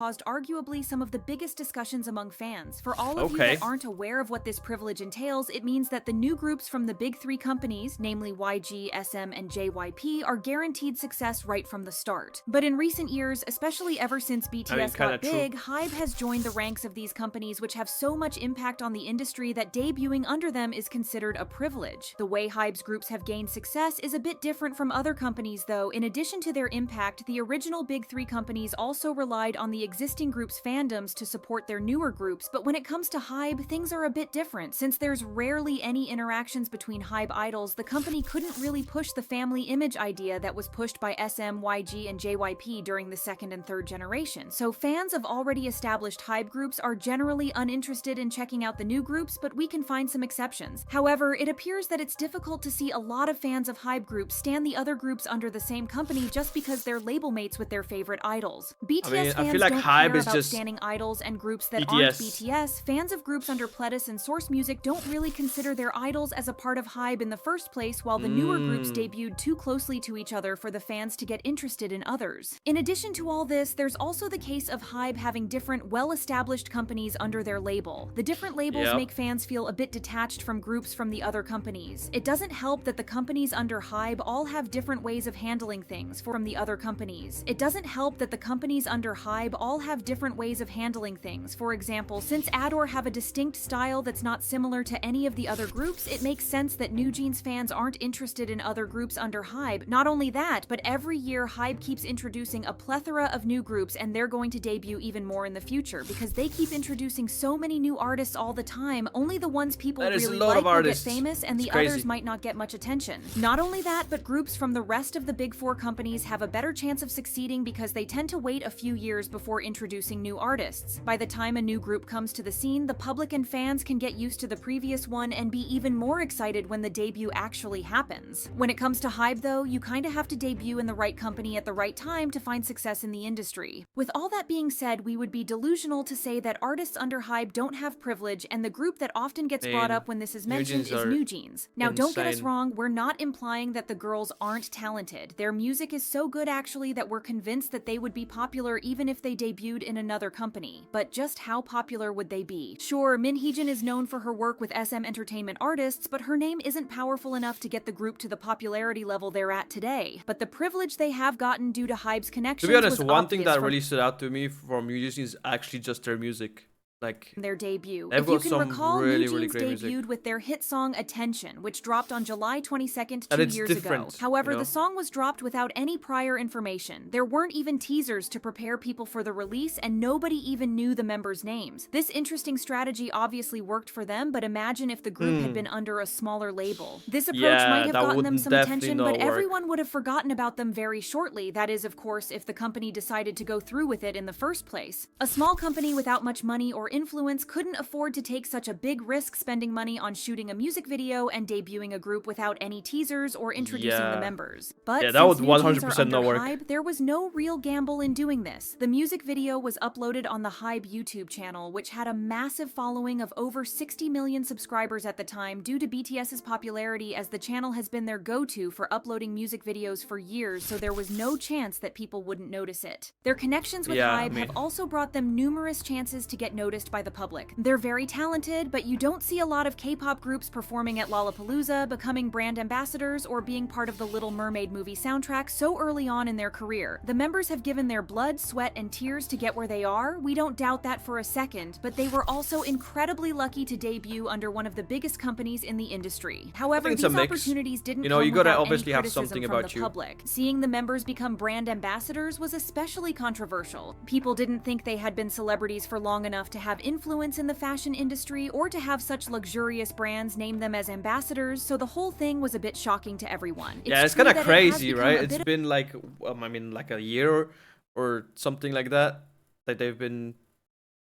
caused arguably some of the biggest discussions among fans. For all of you Okay. that aren't aware of what this privilege entails, it means that the new groups from the big three companies, namely YG, SM, and JYP, are guaranteed success right from the start. But in recent years, especially ever since BTS Kinda got true. big, HYBE has joined the ranks of these companies which have so much impact on the industry that debuting under them is considered a privilege. The way HYBE's groups have gained success is a bit different from other companies though. In addition to their impact, the original big three companies also relied on the existing groups' fandoms to support their newer groups, but when it comes to HYBE, things are a bit different. Since there's rarely any interactions between HYBE idols, the company couldn't really push the family image idea that was pushed by SM, YG, and JYP during the second and third generation. So fans of already established HYBE groups are generally uninterested in checking out the new groups, but we can find some exceptions. However, it appears that it's difficult to see a lot of fans of HYBE groups stan the other groups under the same company just because they're label mates with their favorite idols. I BTS mean, I fans feel like don't HYBE care is about just standing idols and groups that aren't BTS. BTS. Fans of groups under Pledis and Source Music don't really consider their idols as a part of HYBE in the first place, while the newer groups debuted too closely to each other for the fans to get interested in others. In addition to all this, there's also the case of HYBE having different, well-established companies under their label. The different labels Yep. make fans feel a bit detached from groups from the other companies. It doesn't help that the companies under HYBE all have different ways of handling things from the other companies. It doesn't help that the companies under HYBE all have different ways of handling things. For example, since Adore have a distinct style that's not similar to any of the other groups, it makes sense that NewJeans fans aren't interested in other groups under HYBE. Not only that, but every year HYBE keeps introducing a plethora of new groups, and they're going to debut even more in the future because they keep introducing so many new artists all the time. Only the ones people That is a really lot like of will get artists. famous, and It's the crazy. others might not get much attention. Not only that, but groups from the rest of the big four companies have a better chance of succeeding because they tend to wait a few years before introducing new artists. By the time a new group comes to the scene, the public and fans can get used to the previous one and be even more excited when the debut actually happens. When it comes to HYBE though, you kinda have to debut in the right company at the right time to find success in the industry. With all that being said, we would be delusional to say that artists under HYBE don't have privilege, and the group that often gets brought up when this is mentioned NewJeans is are NewJeans. Now don't get us insane. wrong, we're not implying that the girls aren't talented. Their music is so good actually that we're convinced that they would be popular even if they debuted in another company. But just how popular would they be? Sure, Min Heejin is known for her work with SM Entertainment artists, but her name isn't powerful enough to get the group to the popularity level they're at today. But the privilege they have gotten due to HYBE's To connections be honest, was one thing obvious that from really stood out to me from NewJeans is actually just their music. Like, their debut. they've If you got can some recall, really NewJeans great music. debuted with their hit song Attention, which dropped on July 22nd, And 2 it's years ago. different, However, you know? the song was dropped without any prior information. There weren't even teasers to prepare people for the release, and nobody even knew the members' names. This interesting strategy obviously worked for them, but imagine if the group had been under a smaller label. This approach might Yeah, have that gotten them would some definitely attention, but not work. everyone would have forgotten about them very shortly. That is, of course, if the company decided to go through with it in the first place. A small company without much money or influence couldn't afford to take such a big risk spending money on shooting a music video and debuting a group without any teasers or introducing the Yeah. members. But Yeah, that since would NewJeans are 100% under not work. HYBE, there was no real gamble in doing this. The music video was uploaded on the HYBE YouTube channel, which had a massive following of over 60 million subscribers at the time due to BTS's popularity, as the channel has been their go-to for uploading music videos for years, so there was no chance that people wouldn't notice it. Their connections with Yeah, I HYBE have mean- also brought them numerous chances to get noticed by the public. They're very talented, but you don't see a lot of K-pop groups performing at Lollapalooza, becoming brand ambassadors, or being part of the Little Mermaid movie soundtrack so early on in their career. The members have given their blood, sweat, and tears to get where they are. We don't doubt that for a second, but they were also incredibly lucky to debut under one of the biggest companies in the industry. However, it's these a mix. opportunities didn't You know, come you gotta without obviously any have criticism something from about the you. public. Seeing the members become brand ambassadors was especially controversial. People didn't think they had been celebrities for long enough to have influence in the fashion industry or to have such luxurious brands name them as ambassadors, so the whole thing was a bit shocking to everyone. Yeah, it's true kind of that it has crazy, become right? a It's bit been like, I mean, like a year or something like that they've been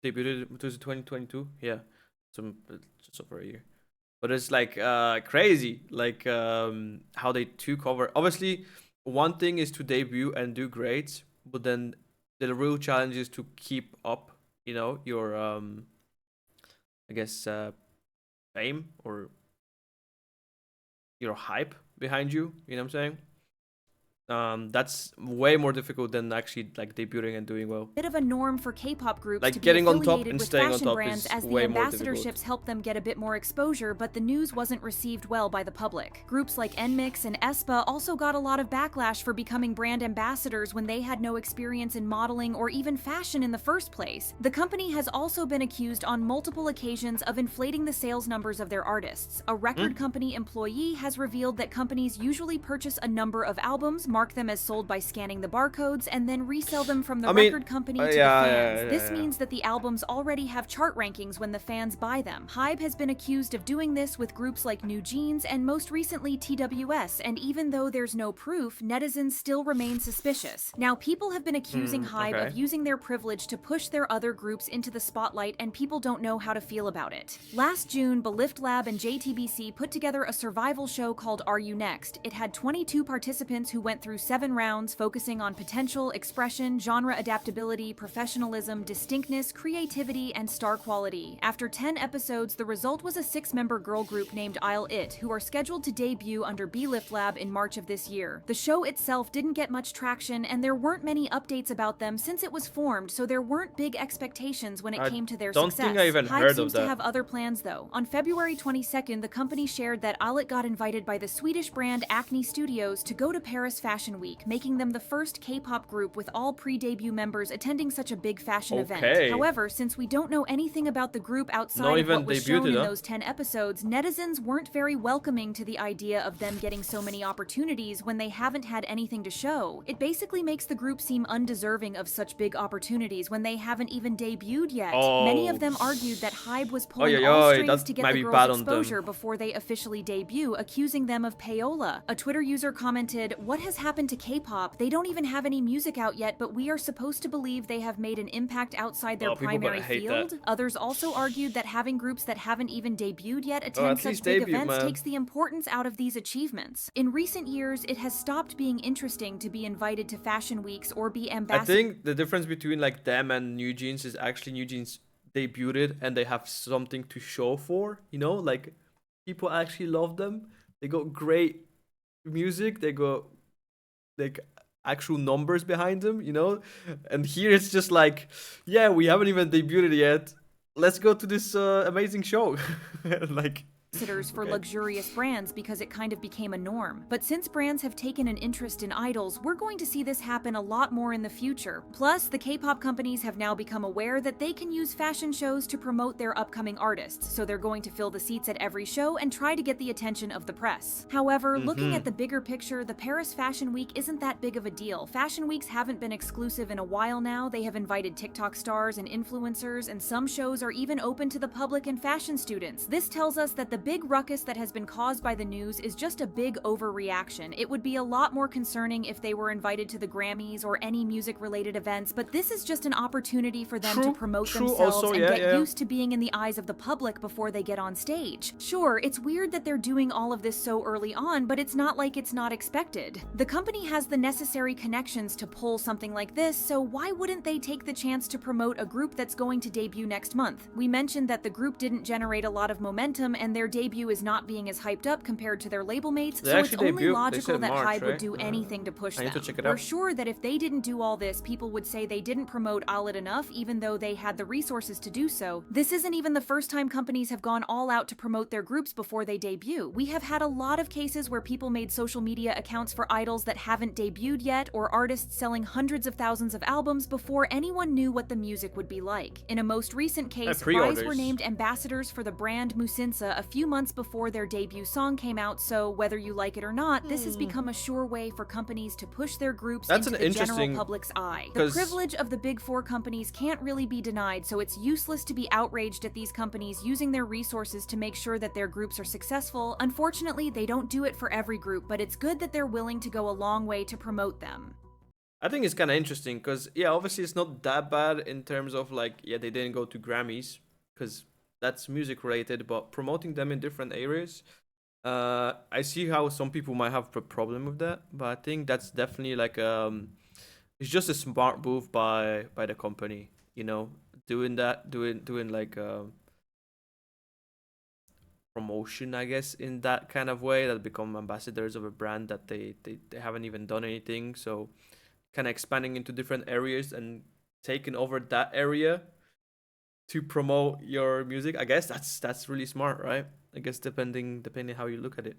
debuted. Was it 2022? Yeah, just over a year. But it's like crazy, like how they took over. Obviously, one thing is to debut and do great, but then the real challenge is to keep up. You know, your I guess fame or your hype behind you. You know what I'm saying? that's way more difficult than actually like debuting and doing well. Bit of a norm for K-pop groups Like to be getting on top affiliated and with staying on fashion top brands, is as the way more difficult. ambassadorships help them get a bit more exposure, but the news wasn't received well by the public. Groups like NMIX and aespa also got a lot of backlash for becoming brand ambassadors when they had no experience in modeling or even fashion in the first place. The company has also been accused on multiple occasions of inflating the sales numbers of their artists. A record company employee has revealed that companies usually purchase a number of albums, mark them as sold by scanning the barcodes, and then resell them from the record company to the fans. This means that the albums already have chart rankings when the fans buy them. HYBE has been accused of doing this with groups like New Jeans and most recently TWS, and even though there's no proof, netizens still remain suspicious. Now, people have been accusing HYBE of using their privilege to push their other groups into the spotlight, and people don't know how to feel about it. Last June, Belift Lab and JTBC put together a survival show called Are You Next? It had 22 participants who went through 7 rounds focusing on potential, expression, genre adaptability, professionalism, distinctness, creativity, and star quality. After 10 episodes, the result was a 6-member girl group named Isle It, who are scheduled to debut under Belift Lab in March of this year. The show itself didn't get much traction, and there weren't many updates about them since it was formed, so there weren't big expectations when it came to their success. Don't think I even HYBE heard of seems that. to have other plans, though. On February 22nd, the company shared that Isle It got invited by the Swedish brand Acne Studios to go to Paris Fashion Week, making them the first K-pop group with all pre-debut members attending such a big fashion event. However, since we don't know anything about the group outside of what was shown in those 10 episodes, netizens weren't very welcoming to the idea of them getting so many opportunities when they haven't had anything to show. It basically makes the group seem undeserving of such big opportunities when they haven't even debuted yet. Many of them argued that HYBE was pulling all strings to get the girls exposure before they officially debut, accusing them of payola. A Twitter user commented, "What has happened to K-pop? They don't even have any music out yet, but we are supposed to believe they have made an impact outside their primary field." Others also argued that having groups that haven't even debuted yet attend such big events takes the importance out of these achievements. In recent years, it has stopped being interesting to be invited to fashion weeks or be ambassadors. I think the difference between like them and New Jeans is actually New Jeans debuted and they have something to show for, you know, like people actually love them. They got great music, they got like actual numbers behind them, you know. And here it's just like, yeah, we haven't even debuted yet, let's go to this amazing show. Like for luxurious brands because it kind of became a norm. But since brands have taken an interest in idols, we're going to see this happen a lot more in the future. Plus, the K-pop companies have now become aware that they can use fashion shows to promote their upcoming artists, so they're going to fill the seats at every show and try to get the attention of the press. However, looking at the bigger picture, the Paris Fashion Week isn't that big of a deal. Fashion weeks haven't been exclusive in a while now. They have invited TikTok stars and influencers, and some shows are even open to the public and fashion students. This tells us that the big ruckus that has been caused by the news is just a big overreaction. It would be a lot more concerning if they were invited to the Grammys or any music-related events, but this is just an opportunity for them to promote themselves and get used to being in the eyes of the public before they get on stage. Sure, it's weird that they're doing all of this so early on, but it's not like it's not expected. The company has the necessary connections to pull something like this, so why wouldn't they take the chance to promote a group that's going to debut next month? We mentioned that the group didn't generate a lot of momentum and their debut is not being as hyped up compared to their label mates, so it's only logical that HYBE would do anything to push them. We're sure that if they didn't do all this, people would say they didn't promote Isle It enough, even though they had the resources to do so. This isn't even the first time companies have gone all out to promote their groups before they debut. We have had a lot of cases where people made social media accounts for idols that haven't debuted yet, or artists selling hundreds of thousands of albums before anyone knew what the music would be like. In a most recent case, HYBE were named ambassadors for the brand Musinsa a few months before their debut song came out, so whether you like it or not, this has become a sure way for companies to push their groups into the general public's eye. The privilege of the big four companies can't really be denied, so it's useless to be outraged at these companies using their resources to make sure that their groups are successful. Unfortunately, they don't do it for every group, but it's good that they're willing to go a long way to promote them. I think it's kind of interesting because, yeah, obviously it's not that bad in terms of like, yeah, they didn't go to Grammys because that's music related, but promoting them in different areas, I see how some people might have a problem with that, but I think that's definitely like it's just a smart move by the company, you know, doing that, doing like promotion, I guess, in that kind of way, that become ambassadors of a brand that they haven't even done anything. So kind of expanding into different areas and taking over that area to promote your music. I guess that's really smart, right? I guess depending how you look at it.